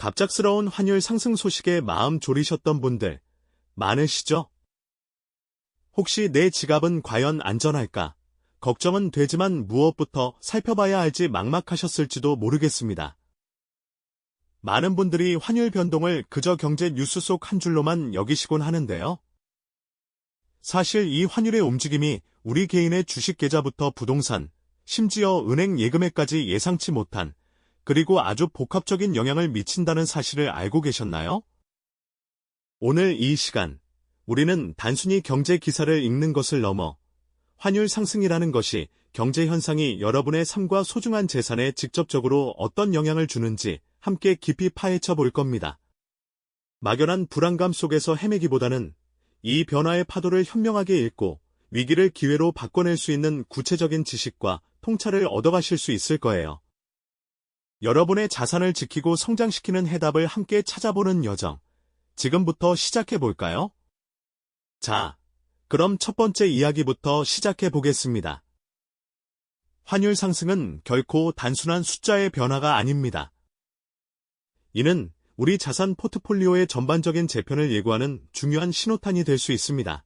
갑작스러운 환율 상승 소식에 마음 졸이셨던 분들 많으시죠? 혹시 내 지갑은 과연 안전할까? 걱정은 되지만 무엇부터 살펴봐야 할지 막막하셨을지도 모르겠습니다. 많은 분들이 환율 변동을 그저 경제 뉴스 속 한 줄로만 여기시곤 하는데요. 사실 이 환율의 움직임이 우리 개인의 주식 계좌부터 부동산, 심지어 은행 예금에까지 예상치 못한 그리고 아주 복합적인 영향을 미친다는 사실을 알고 계셨나요? 오늘 이 시간, 우리는 단순히 경제 기사를 읽는 것을 넘어 환율 상승이라는 것이 경제 현상이 여러분의 삶과 소중한 재산에 직접적으로 어떤 영향을 주는지 함께 깊이 파헤쳐 볼 겁니다. 막연한 불안감 속에서 헤매기보다는 이 변화의 파도를 현명하게 읽고 위기를 기회로 바꿔낼 수 있는 구체적인 지식과 통찰을 얻어가실 수 있을 거예요. 여러분의 자산을 지키고 성장시키는 해답을 함께 찾아보는 여정, 지금부터 시작해 볼까요? 자, 그럼 첫 번째 이야기부터 시작해 보겠습니다. 환율 상승은 결코 단순한 숫자의 변화가 아닙니다. 이는 우리 자산 포트폴리오의 전반적인 재편을 예고하는 중요한 신호탄이 될 수 있습니다.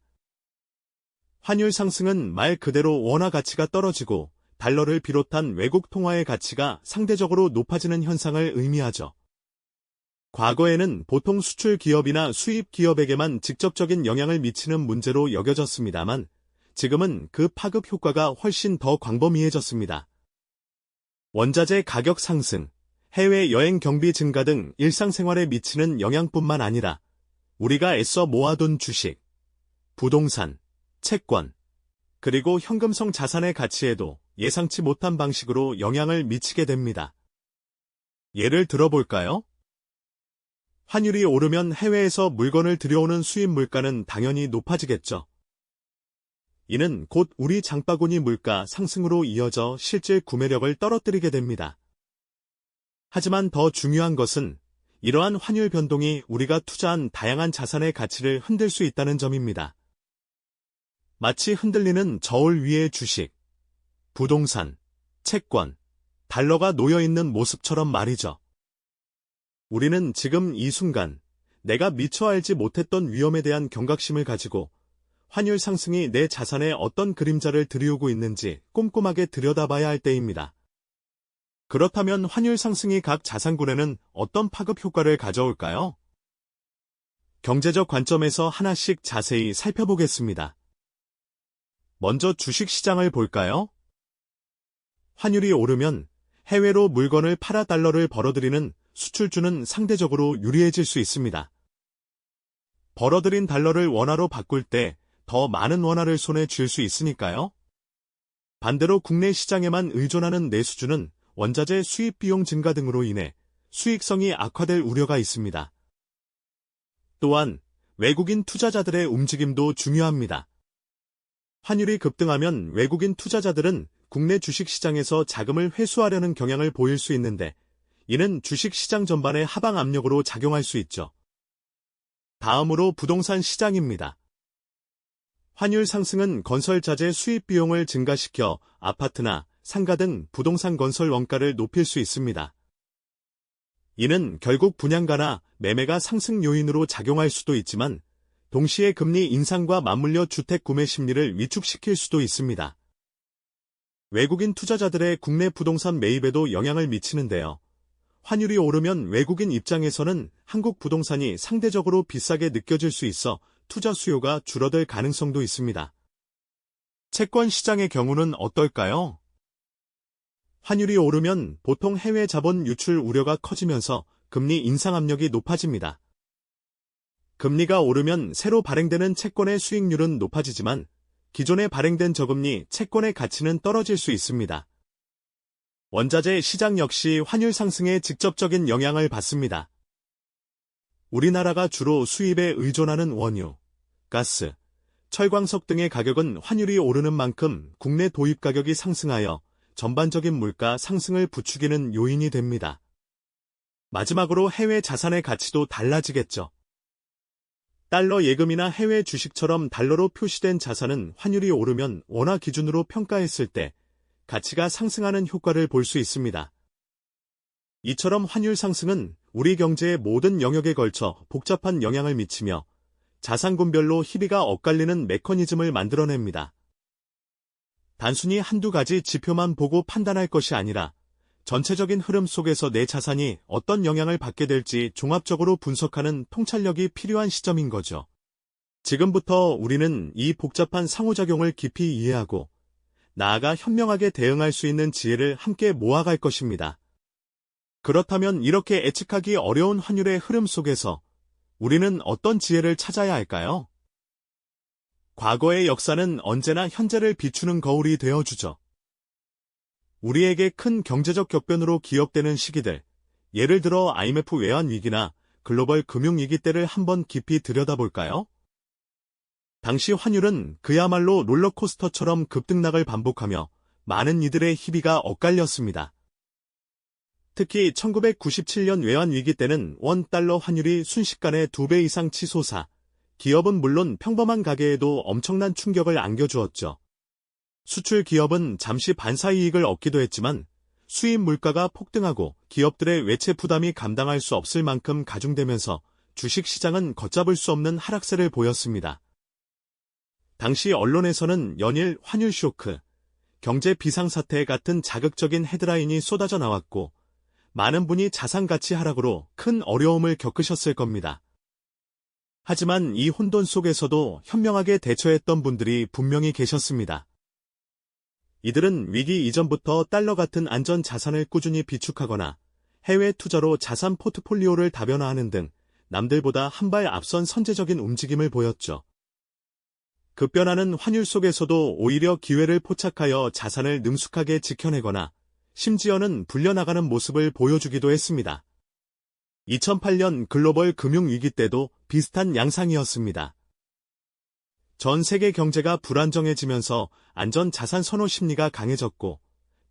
환율 상승은 말 그대로 원화 가치가 떨어지고 달러를 비롯한 외국 통화의 가치가 상대적으로 높아지는 현상을 의미하죠. 과거에는 보통 수출 기업이나 수입 기업에게만 직접적인 영향을 미치는 문제로 여겨졌습니다만 지금은 그 파급 효과가 훨씬 더 광범위해졌습니다. 원자재 가격 상승, 해외 여행 경비 증가 등 일상생활에 미치는 영향뿐만 아니라 우리가 애써 모아둔 주식, 부동산, 채권, 그리고 현금성 자산의 가치에도 예상치 못한 방식으로 영향을 미치게 됩니다. 예를 들어볼까요? 환율이 오르면 해외에서 물건을 들여오는 수입 물가는 당연히 높아지겠죠. 이는 곧 우리 장바구니 물가 상승으로 이어져 실질 구매력을 떨어뜨리게 됩니다. 하지만 더 중요한 것은 이러한 환율 변동이 우리가 투자한 다양한 자산의 가치를 흔들 수 있다는 점입니다. 마치 흔들리는 저울 위의 주식, 부동산, 채권, 달러가 놓여있는 모습처럼 말이죠. 우리는 지금 이 순간 내가 미처 알지 못했던 위험에 대한 경각심을 가지고 환율 상승이 내 자산에 어떤 그림자를 들이오고 있는지 꼼꼼하게 들여다봐야 할 때입니다. 그렇다면 환율 상승이 각 자산군에는 어떤 파급 효과를 가져올까요? 경제적 관점에서 하나씩 자세히 살펴보겠습니다. 먼저 주식시장을 볼까요? 환율이 오르면 해외로 물건을 팔아 달러를 벌어들이는 수출주는 상대적으로 유리해질 수 있습니다. 벌어들인 달러를 원화로 바꿀 때 더 많은 원화를 손에 쥘 수 있으니까요. 반대로 국내 시장에만 의존하는 내수주는 원자재 수입 비용 증가 등으로 인해 수익성이 악화될 우려가 있습니다. 또한 외국인 투자자들의 움직임도 중요합니다. 환율이 급등하면 외국인 투자자들은 국내 주식시장에서 자금을 회수하려는 경향을 보일 수 있는데 이는 주식시장 전반의 하방 압력으로 작용할 수 있죠. 다음으로 부동산 시장입니다. 환율 상승은 건설자재 수입 비용을 증가시켜 아파트나 상가 등 부동산 건설 원가를 높일 수 있습니다. 이는 결국 분양가나 매매가 상승 요인으로 작용할 수도 있지만 동시에 금리 인상과 맞물려 주택 구매 심리를 위축시킬 수도 있습니다. 외국인 투자자들의 국내 부동산 매입에도 영향을 미치는데요. 환율이 오르면 외국인 입장에서는 한국 부동산이 상대적으로 비싸게 느껴질 수 있어 투자 수요가 줄어들 가능성도 있습니다. 채권 시장의 경우는 어떨까요? 환율이 오르면 보통 해외 자본 유출 우려가 커지면서 금리 인상 압력이 높아집니다. 금리가 오르면 새로 발행되는 채권의 수익률은 높아지지만 기존에 발행된 저금리 채권의 가치는 떨어질 수 있습니다. 원자재 시장 역시 환율 상승에 직접적인 영향을 받습니다. 우리나라가 주로 수입에 의존하는 원유, 가스, 철광석 등의 가격은 환율이 오르는 만큼 국내 도입 가격이 상승하여 전반적인 물가 상승을 부추기는 요인이 됩니다. 마지막으로 해외 자산의 가치도 달라지겠죠. 달러 예금이나 해외 주식처럼 달러로 표시된 자산은 환율이 오르면 원화 기준으로 평가했을 때 가치가 상승하는 효과를 볼 수 있습니다. 이처럼 환율 상승은 우리 경제의 모든 영역에 걸쳐 복잡한 영향을 미치며 자산군별로 희비가 엇갈리는 메커니즘을 만들어냅니다. 단순히 한두 가지 지표만 보고 판단할 것이 아니라 전체적인 흐름 속에서 내 자산이 어떤 영향을 받게 될지 종합적으로 분석하는 통찰력이 필요한 시점인 거죠. 지금부터 우리는 이 복잡한 상호작용을 깊이 이해하고 나아가 현명하게 대응할 수 있는 지혜를 함께 모아갈 것입니다. 그렇다면 이렇게 예측하기 어려운 환율의 흐름 속에서 우리는 어떤 지혜를 찾아야 할까요? 과거의 역사는 언제나 현재를 비추는 거울이 되어주죠. 우리에게 큰 경제적 격변으로 기억되는 시기들, 예를 들어 IMF 외환위기나 글로벌 금융위기 때를 한번 깊이 들여다볼까요? 당시 환율은 그야말로 롤러코스터처럼 급등락을 반복하며 많은 이들의 희비가 엇갈렸습니다. 특히 1997년 외환위기 때는 원달러 환율이 순식간에 2배 이상 치솟아 기업은 물론 평범한 가게에도 엄청난 충격을 안겨주었죠. 수출 기업은 잠시 반사이익을 얻기도 했지만 수입 물가가 폭등하고 기업들의 외채 부담이 감당할 수 없을 만큼 가중되면서 주식시장은 걷잡을 수 없는 하락세를 보였습니다. 당시 언론에서는 연일 환율 쇼크, 경제 비상사태 같은 자극적인 헤드라인이 쏟아져 나왔고 많은 분이 자산 가치 하락으로 큰 어려움을 겪으셨을 겁니다. 하지만 이 혼돈 속에서도 현명하게 대처했던 분들이 분명히 계셨습니다. 이들은 위기 이전부터 달러 같은 안전 자산을 꾸준히 비축하거나 해외 투자로 자산 포트폴리오를 다변화하는 등 남들보다 한 발 앞선 선제적인 움직임을 보였죠. 급변하는 환율 속에서도 오히려 기회를 포착하여 자산을 능숙하게 지켜내거나 심지어는 불려나가는 모습을 보여주기도 했습니다. 2008년 글로벌 금융위기 때도 비슷한 양상이었습니다. 전 세계 경제가 불안정해지면서 안전 자산 선호 심리가 강해졌고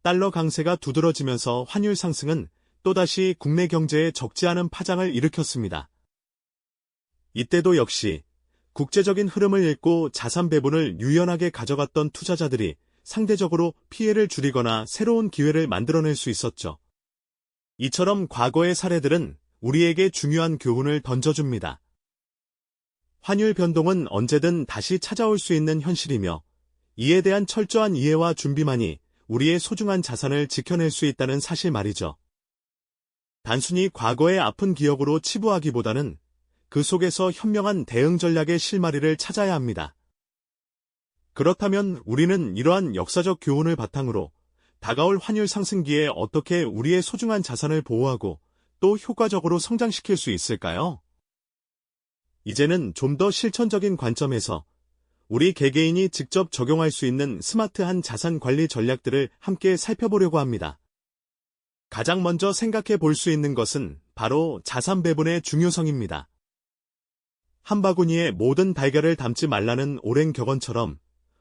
달러 강세가 두드러지면서 환율 상승은 또다시 국내 경제에 적지 않은 파장을 일으켰습니다. 이때도 역시 국제적인 흐름을 읽고 자산 배분을 유연하게 가져갔던 투자자들이 상대적으로 피해를 줄이거나 새로운 기회를 만들어낼 수 있었죠. 이처럼 과거의 사례들은 우리에게 중요한 교훈을 던져줍니다. 환율 변동은 언제든 다시 찾아올 수 있는 현실이며 이에 대한 철저한 이해와 준비만이 우리의 소중한 자산을 지켜낼 수 있다는 사실 말이죠. 단순히 과거의 아픈 기억으로 치부하기보다는 그 속에서 현명한 대응 전략의 실마리를 찾아야 합니다. 그렇다면 우리는 이러한 역사적 교훈을 바탕으로 다가올 환율 상승기에 어떻게 우리의 소중한 자산을 보호하고 또 효과적으로 성장시킬 수 있을까요? 이제는 좀 더 실천적인 관점에서 우리 개개인이 직접 적용할 수 있는 스마트한 자산 관리 전략들을 함께 살펴보려고 합니다. 가장 먼저 생각해 볼 수 있는 것은 바로 자산 배분의 중요성입니다. 한 바구니에 모든 달걀을 담지 말라는 오랜 격언처럼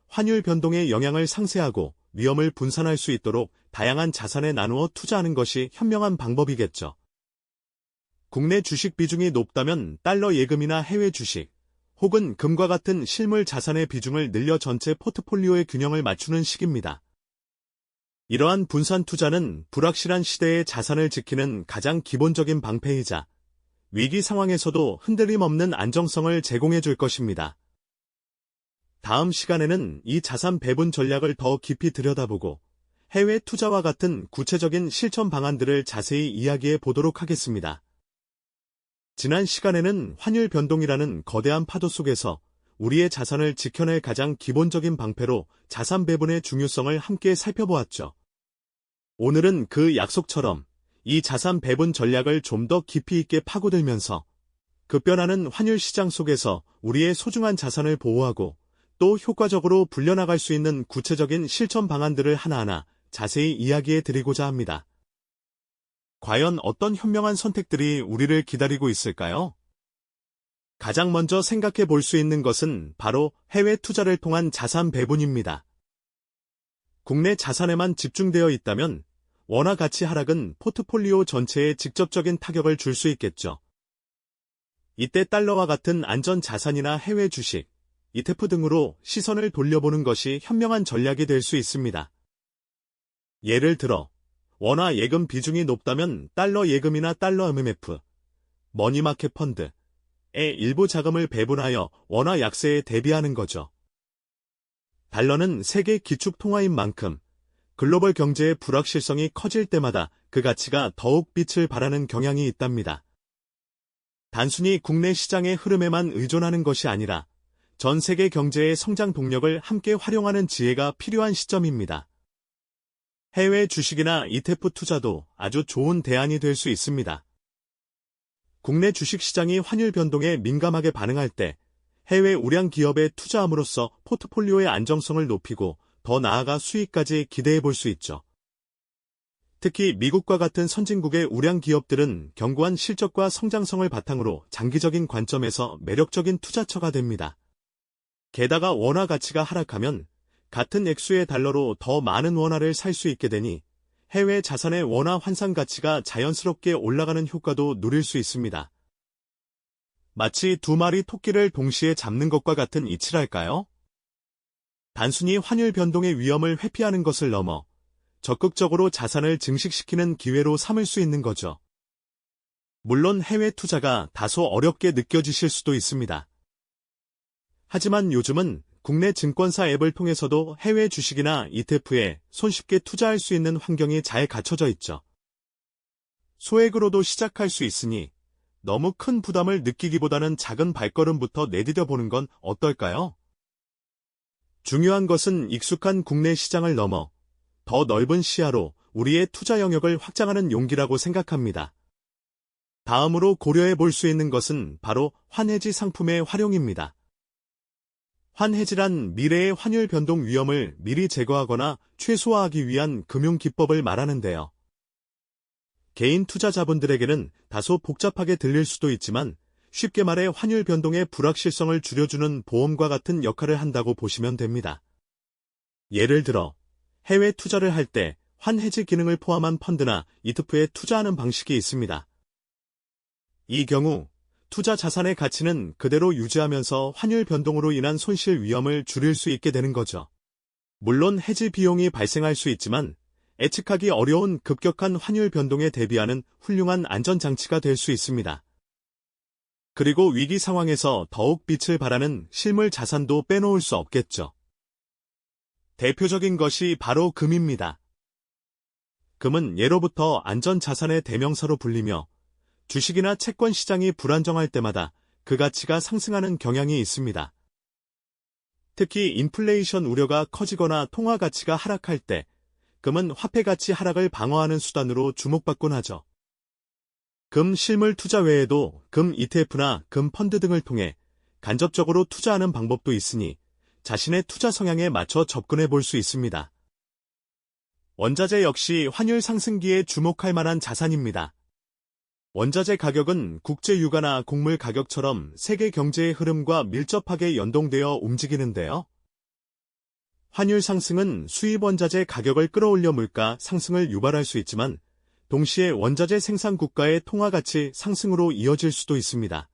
환율 변동의 영향을 상쇄하고 위험을 분산할 수 있도록 다양한 자산에 나누어 투자하는 것이 현명한 방법이겠죠. 국내 주식 비중이 높다면 달러 예금이나 해외 주식, 혹은 금과 같은 실물 자산의 비중을 늘려 전체 포트폴리오의 균형을 맞추는 식입니다. 이러한 분산 투자는 불확실한 시대의 자산을 지키는 가장 기본적인 방패이자 위기 상황에서도 흔들림 없는 안정성을 제공해 줄 것입니다. 다음 시간에는 이 자산 배분 전략을 더 깊이 들여다보고 해외 투자와 같은 구체적인 실천 방안들을 자세히 이야기해 보도록 하겠습니다. 지난 시간에는 환율 변동이라는 거대한 파도 속에서 우리의 자산을 지켜낼 가장 기본적인 방패로 자산 배분의 중요성을 함께 살펴보았죠. 오늘은 그 약속처럼 이 자산 배분 전략을 좀 더 깊이 있게 파고들면서 급변하는 환율 시장 속에서 우리의 소중한 자산을 보호하고 또 효과적으로 불려나갈 수 있는 구체적인 실천 방안들을 하나하나 자세히 이야기해 드리고자 합니다. 과연 어떤 현명한 선택들이 우리를 기다리고 있을까요? 가장 먼저 생각해 볼 수 있는 것은 바로 해외 투자를 통한 자산 배분입니다. 국내 자산에만 집중되어 있다면 원화 가치 하락은 포트폴리오 전체에 직접적인 타격을 줄 수 있겠죠. 이때 달러와 같은 안전 자산이나 해외 주식, ETF 등으로 시선을 돌려보는 것이 현명한 전략이 될 수 있습니다. 예를 들어 원화 예금 비중이 높다면 달러 예금이나 달러 MMF, 머니마켓 펀드에 일부 자금을 배분하여 원화 약세에 대비하는 거죠. 달러는 세계 기축 통화인 만큼 글로벌 경제의 불확실성이 커질 때마다 그 가치가 더욱 빛을 발하는 경향이 있답니다. 단순히 국내 시장의 흐름에만 의존하는 것이 아니라 전 세계 경제의 성장 동력을 함께 활용하는 지혜가 필요한 시점입니다. 해외 주식이나 ETF 투자도 아주 좋은 대안이 될 수 있습니다. 국내 주식시장이 환율 변동에 민감하게 반응할 때 해외 우량 기업에 투자함으로써 포트폴리오의 안정성을 높이고 더 나아가 수익까지 기대해 볼 수 있죠. 특히 미국과 같은 선진국의 우량 기업들은 견고한 실적과 성장성을 바탕으로 장기적인 관점에서 매력적인 투자처가 됩니다. 게다가 원화 가치가 하락하면 같은 액수의 달러로 더 많은 원화를 살 수 있게 되니 해외 자산의 원화 환산 가치가 자연스럽게 올라가는 효과도 누릴 수 있습니다. 마치 두 마리 토끼를 동시에 잡는 것과 같은 이치랄까요? 단순히 환율 변동의 위험을 회피하는 것을 넘어 적극적으로 자산을 증식시키는 기회로 삼을 수 있는 거죠. 물론 해외 투자가 다소 어렵게 느껴지실 수도 있습니다. 하지만 요즘은 국내 증권사 앱을 통해서도 해외 주식이나 ETF에 손쉽게 투자할 수 있는 환경이 잘 갖춰져 있죠. 소액으로도 시작할 수 있으니 너무 큰 부담을 느끼기보다는 작은 발걸음부터 내디뎌 보는 건 어떨까요? 중요한 것은 익숙한 국내 시장을 넘어 더 넓은 시야로 우리의 투자 영역을 확장하는 용기라고 생각합니다. 다음으로 고려해 볼 수 있는 것은 바로 환해지 상품의 활용입니다. 환해지란 미래의 환율 변동 위험을 미리 제거하거나 최소화하기 위한 금융 기법을 말하는데요. 개인 투자자분들에게는 다소 복잡하게 들릴 수도 있지만 쉽게 말해 환율 변동의 불확실성을 줄여주는 보험과 같은 역할을 한다고 보시면 됩니다. 예를 들어 해외 투자를 할 때 환해지 기능을 포함한 펀드나 ETF에 투자하는 방식이 있습니다. 이 경우 투자 자산의 가치는 그대로 유지하면서 환율 변동으로 인한 손실 위험을 줄일 수 있게 되는 거죠. 물론 해지 비용이 발생할 수 있지만 예측하기 어려운 급격한 환율 변동에 대비하는 훌륭한 안전장치가 될 수 있습니다. 그리고 위기 상황에서 더욱 빛을 발하는 실물 자산도 빼놓을 수 없겠죠. 대표적인 것이 바로 금입니다. 금은 예로부터 안전자산의 대명사로 불리며 주식이나 채권 시장이 불안정할 때마다 그 가치가 상승하는 경향이 있습니다. 특히 인플레이션 우려가 커지거나 통화 가치가 하락할 때 금은 화폐 가치 하락을 방어하는 수단으로 주목받곤 하죠. 금 실물 투자 외에도 금 ETF나 금 펀드 등을 통해 간접적으로 투자하는 방법도 있으니 자신의 투자 성향에 맞춰 접근해 볼 수 있습니다. 원자재 역시 환율 상승기에 주목할 만한 자산입니다. 원자재 가격은 국제 유가나 곡물 가격처럼 세계 경제의 흐름과 밀접하게 연동되어 움직이는데요. 환율 상승은 수입 원자재 가격을 끌어올려 물가 상승을 유발할 수 있지만 동시에 원자재 생산 국가의 통화 가치 상승으로 이어질 수도 있습니다.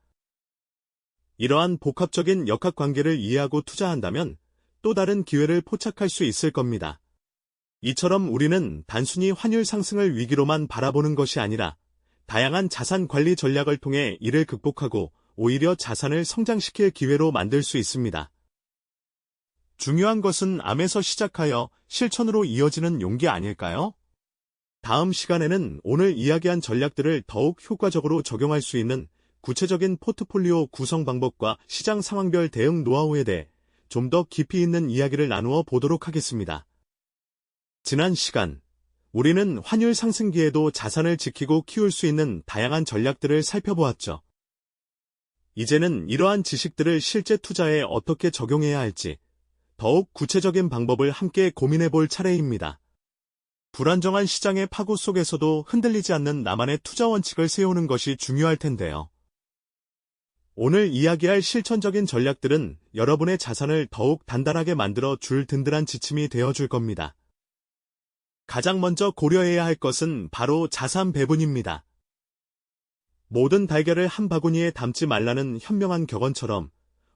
이러한 복합적인 역학관계를 이해하고 투자한다면 또 다른 기회를 포착할 수 있을 겁니다. 이처럼 우리는 단순히 환율 상승을 위기로만 바라보는 것이 아니라 다양한 자산 관리 전략을 통해 이를 극복하고 오히려 자산을 성장시킬 기회로 만들 수 있습니다. 중요한 것은 암에서 시작하여 실천으로 이어지는 용기 아닐까요? 다음 시간에는 오늘 이야기한 전략들을 더욱 효과적으로 적용할 수 있는 구체적인 포트폴리오 구성 방법과 시장 상황별 대응 노하우에 대해 좀 더 깊이 있는 이야기를 나누어 보도록 하겠습니다. 지난 시간, 우리는 환율 상승기에도 자산을 지키고 키울 수 있는 다양한 전략들을 살펴보았죠. 이제는 이러한 지식들을 실제 투자에 어떻게 적용해야 할지 더욱 구체적인 방법을 함께 고민해 볼 차례입니다. 불안정한 시장의 파고 속에서도 흔들리지 않는 나만의 투자 원칙을 세우는 것이 중요할 텐데요. 오늘 이야기할 실천적인 전략들은 여러분의 자산을 더욱 단단하게 만들어 줄 든든한 지침이 되어줄 겁니다. 가장 먼저 고려해야 할 것은 바로 자산 배분입니다. 모든 달걀을 한 바구니에 담지 말라는 현명한 격언처럼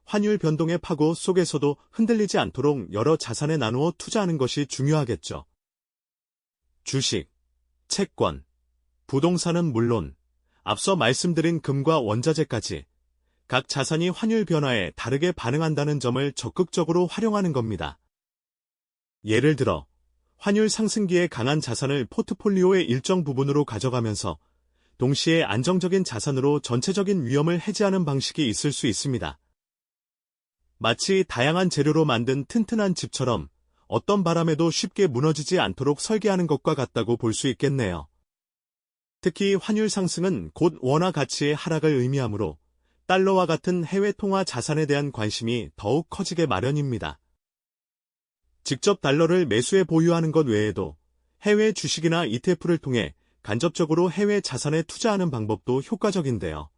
환율 변동의 파고 속에서도 흔들리지 않도록 여러 자산에 나누어 투자하는 것이 중요하겠죠. 주식, 채권, 부동산은 물론 앞서 말씀드린 금과 원자재까지 각 자산이 환율 변화에 다르게 반응한다는 점을 적극적으로 활용하는 겁니다. 예를 들어 환율 상승기에 강한 자산을 포트폴리오의 일정 부분으로 가져가면서 동시에 안정적인 자산으로 전체적인 위험을 해지하는 방식이 있을 수 있습니다. 마치 다양한 재료로 만든 튼튼한 집처럼 어떤 바람에도 쉽게 무너지지 않도록 설계하는 것과 같다고 볼 수 있겠네요. 특히 환율 상승은 곧 원화 가치의 하락을 의미하므로 달러와 같은 해외 통화 자산에 대한 관심이 더욱 커지게 마련입니다. 직접 달러를 매수해 보유하는 것 외에도 해외 주식이나 ETF를 통해 간접적으로 해외 자산에 투자하는 방법도 효과적인데요.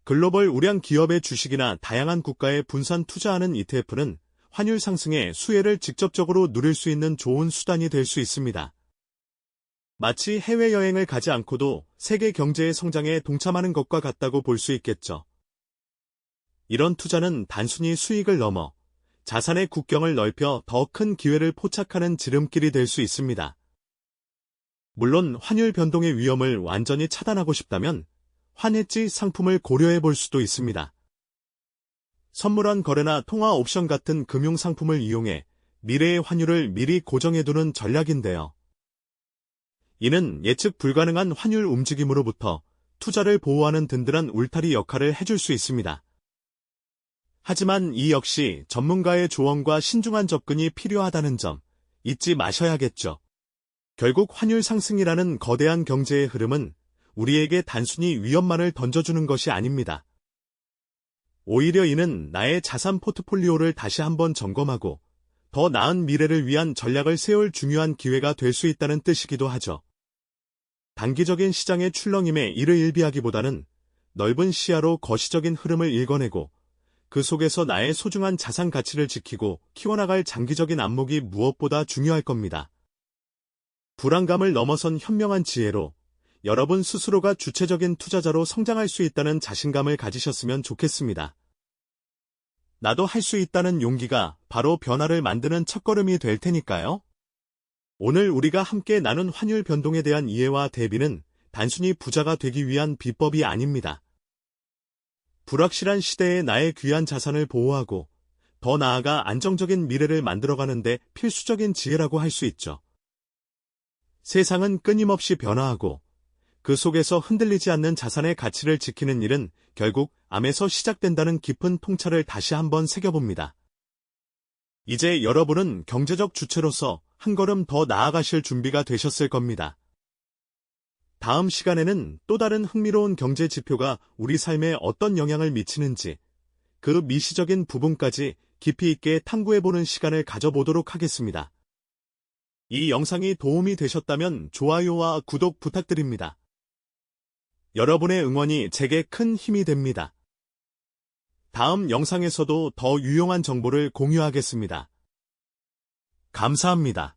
글로벌 우량 기업의 주식이나 다양한 국가에 분산 투자하는 ETF는 환율 상승의 수혜를 직접적으로 누릴 수 있는 좋은 수단이 될 수 있습니다. 마치 해외여행을 가지 않고도 세계 경제의 성장에 동참하는 것과 같다고 볼 수 있겠죠. 이런 투자는 단순히 수익을 넘어 자산의 국경을 넓혀 더 큰 기회를 포착하는 지름길이 될 수 있습니다. 물론 환율 변동의 위험을 완전히 차단하고 싶다면 환해지 상품을 고려해 볼 수도 있습니다. 선물환 거래나 통화 옵션 같은 금융 상품을 이용해 미래의 환율을 미리 고정해두는 전략인데요. 이는 예측 불가능한 환율 움직임으로부터 투자를 보호하는 든든한 울타리 역할을 해줄 수 있습니다. 하지만 이 역시 전문가의 조언과 신중한 접근이 필요하다는 점 잊지 마셔야겠죠. 결국 환율 상승이라는 거대한 경제의 흐름은 우리에게 단순히 위험만을 던져주는 것이 아닙니다. 오히려 이는 나의 자산 포트폴리오를 다시 한번 점검하고 더 나은 미래를 위한 전략을 세울 중요한 기회가 될 수 있다는 뜻이기도 하죠. 단기적인 시장의 출렁임에 이를 일비하기보다는 넓은 시야로 거시적인 흐름을 읽어내고 그 속에서 나의 소중한 자산 가치를 지키고 키워나갈 장기적인 안목이 무엇보다 중요할 겁니다. 불안감을 넘어선 현명한 지혜로 여러분 스스로가 주체적인 투자자로 성장할 수 있다는 자신감을 가지셨으면 좋겠습니다. 나도 할 수 있다는 용기가 바로 변화를 만드는 첫걸음이 될 테니까요. 오늘 우리가 함께 나눈 환율 변동에 대한 이해와 대비는 단순히 부자가 되기 위한 비법이 아닙니다. 불확실한 시대에 나의 귀한 자산을 보호하고 더 나아가 안정적인 미래를 만들어가는데 필수적인 지혜라고 할 수 있죠. 세상은 끊임없이 변화하고 그 속에서 흔들리지 않는 자산의 가치를 지키는 일은 결국 암에서 시작된다는 깊은 통찰을 다시 한번 새겨봅니다. 이제 여러분은 경제적 주체로서 한 걸음 더 나아가실 준비가 되셨을 겁니다. 다음 시간에는 또 다른 흥미로운 경제 지표가 우리 삶에 어떤 영향을 미치는지 그 미시적인 부분까지 깊이 있게 탐구해보는 시간을 가져보도록 하겠습니다. 이 영상이 도움이 되셨다면 좋아요와 구독 부탁드립니다. 여러분의 응원이 제게 큰 힘이 됩니다. 다음 영상에서도 더 유용한 정보를 공유하겠습니다. 감사합니다.